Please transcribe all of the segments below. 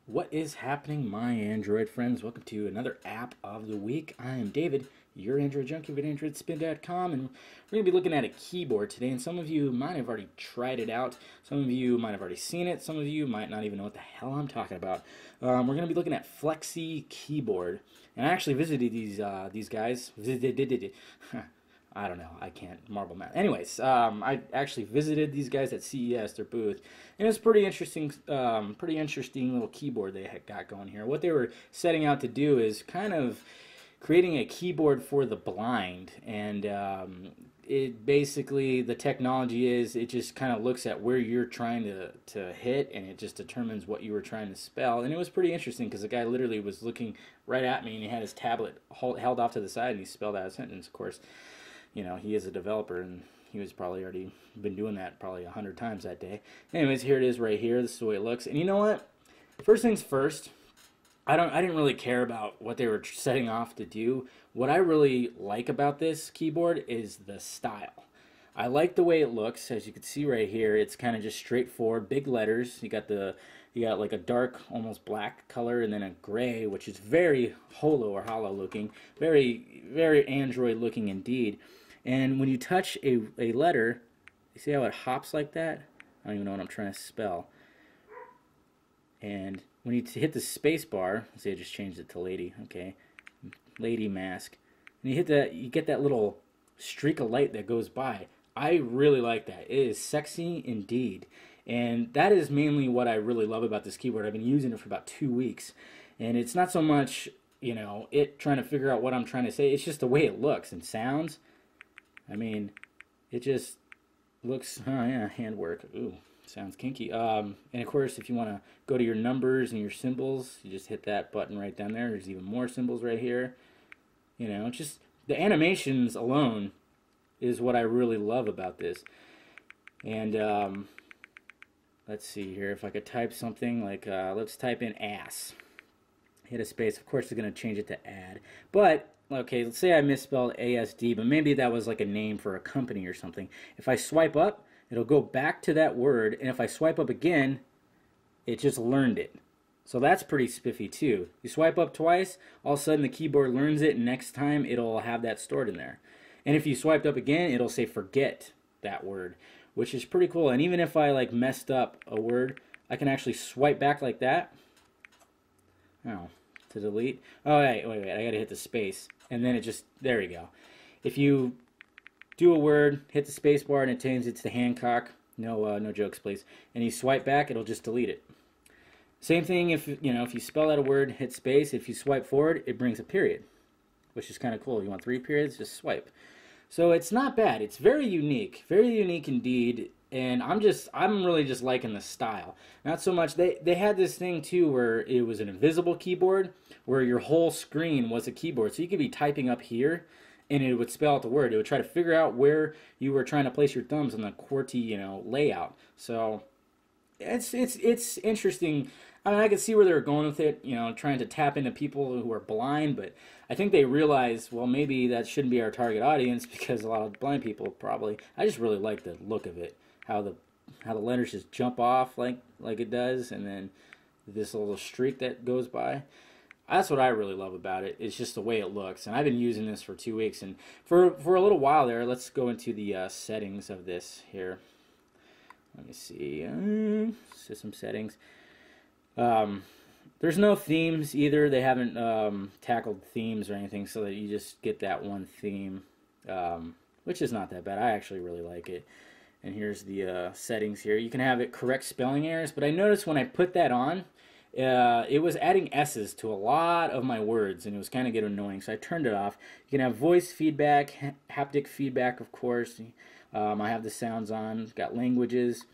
What is happening, my Android friends? Welcome to another app of the week. I am David, your Android junkie at AndroidSPIN.com, and we're going to be looking at a keyboard today. And some of you might have already tried it out. Some of you might have already seen it. Some of you might not even know what the hell I'm talking about. We're going to be looking at Fleksy Keyboard, and I actually visited these guys. I don't know. I can't marble math. Anyways, I actually visited these guys at CES, their booth, and it's pretty interesting. Pretty interesting little keyboard they had got going here. What they were setting out to do is kind of creating a keyboard for the blind, and it basically the technology is it just kind of looks at where you're trying to hit, and it just determines what you were trying to spell. And it was pretty interesting because the guy literally was looking right at me, and he had his tablet held off to the side, and he spelled out a sentence. Of course, you know, he is a developer, and he was probably already been doing that probably 100 times that day. Anyways, here it is right here. This is the way it looks. And you know what? First things first, I didn't really care about what they were setting off to do. What I really like about this keyboard is the style. I like the way it looks. As you can see right here, it's kind of just straightforward, big letters. You got like a dark, almost black color, and then a gray, which is very hollow looking, very, very Android looking indeed. And when you touch a letter, you see how it hops like that? I don't even know what I'm trying to spell. And when you hit the space bar, let's say I just changed it to lady, okay, lady mask, and you hit that, you get that little streak of light that goes by. I really like that. It is sexy indeed. And that is mainly what I really love about this keyboard. I've been using it for about 2 weeks. And it's not so much, you know, it trying to figure out what I'm trying to say. It's just the way it looks and sounds. I mean, it just looks, oh yeah, handwork. Ooh, sounds kinky. And of course, if you want to go to your numbers and your symbols, you just hit that button right down there. There's even more symbols right here. You know, just the animations alone is what I really love about this. And let's see here. If I could type something like, let's type in ass. Hit a space. Of course, it's going to change it to add. But okay, let's say I misspelled ASD, but maybe that was like a name for a company or something. If I swipe up, it'll go back to that word, and if I swipe up again, it just learned it. So that's pretty spiffy too. You swipe up twice, all of a sudden the keyboard learns it, and next time it'll have that stored in there. And if you swiped up again, it'll say forget that word, which is pretty cool. And even if I like messed up a word, I can actually swipe back like that. Oh. To delete. Oh, wait, I gotta hit the space. And then it just, there we go. If you do a word, hit the space bar, and it changes it to Hancock. No, no jokes, please. And you swipe back, it'll just delete it. Same thing if, you know, if you spell out a word, hit space. If you swipe forward, it brings a period, which is kind of cool. You want 3 periods, just swipe. So it's not bad. It's very unique indeed. And I'm really just liking the style. Not so much, they had this thing too where it was an invisible keyboard where your whole screen was a keyboard. So you could be typing up here and it would spell out the word. It would try to figure out where you were trying to place your thumbs on the QWERTY, you know, layout. So it's interesting. I mean, I could see where they were going with it, you know, trying to tap into people who are blind, but I think they realized, well, maybe that shouldn't be our target audience because a lot of blind people probably. I just really like the look of it. How the letters just jump off like it does, and then this little streak that goes by. That's what I really love about it. It's just the way it looks. And I've been using this for 2 weeks, and for a little while there. Let's go into the settings of this here. Let me see. System settings. There's no themes either. They haven't tackled themes or anything, so that you just get that one theme, which is not that bad. I actually really like it. And here's the settings here. You can have it correct spelling errors, but I noticed when I put that on, it was adding S's to a lot of my words, and it was kind of getting annoying, so I turned it off. You can have voice feedback, haptic feedback, of course. I have the sounds on. Got languages.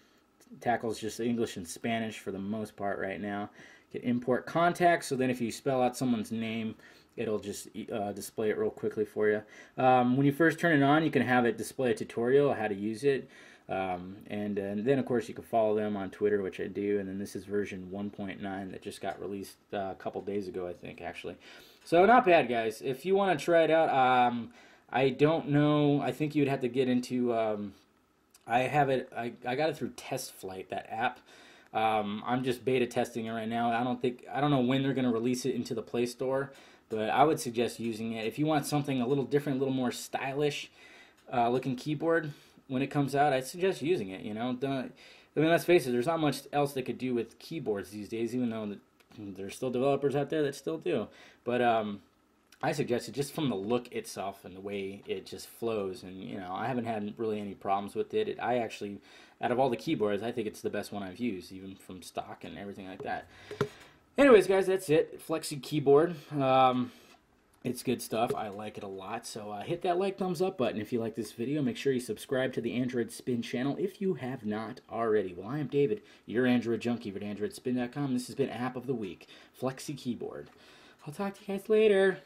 Tackles just English and Spanish for the most part right now. You can import contacts, so then if you spell out someone's name, it'll just display it real quickly for you. When you first turn it on, you can have it display a tutorial on how to use it. And then, of course, you can follow them on Twitter, which I do. And then this is version 1.9 that just got released a couple days ago, I think, actually. So not bad, guys. If you want to try it out, I don't know. I think you'd have to get into I have it. I got it through Test Flight, that app. I'm just beta testing it right now. I don't know when they're going to release it into the Play Store, but I would suggest using it if you want something a little different, a little more stylish looking keyboard. When it comes out, I suggest using it. You know, I mean, let's face it. There's not much else they could do with keyboards these days, even though there's still developers out there that still do. But I suggest it just from the look itself and the way it just flows. And you know, I haven't had really any problems with it. I actually, out of all the keyboards, I think it's the best one I've used, even from stock and everything like that. Anyways, guys, that's it. Fleksy Keyboard. It's good stuff. I like it a lot. So hit that like, thumbs up button if you like this video. Make sure you subscribe to the Android Spin channel if you have not already. Well, I am David, your Android junkie at AndroidSPIN.com. This has been App of the Week, Fleksy Keyboard. I'll talk to you guys later.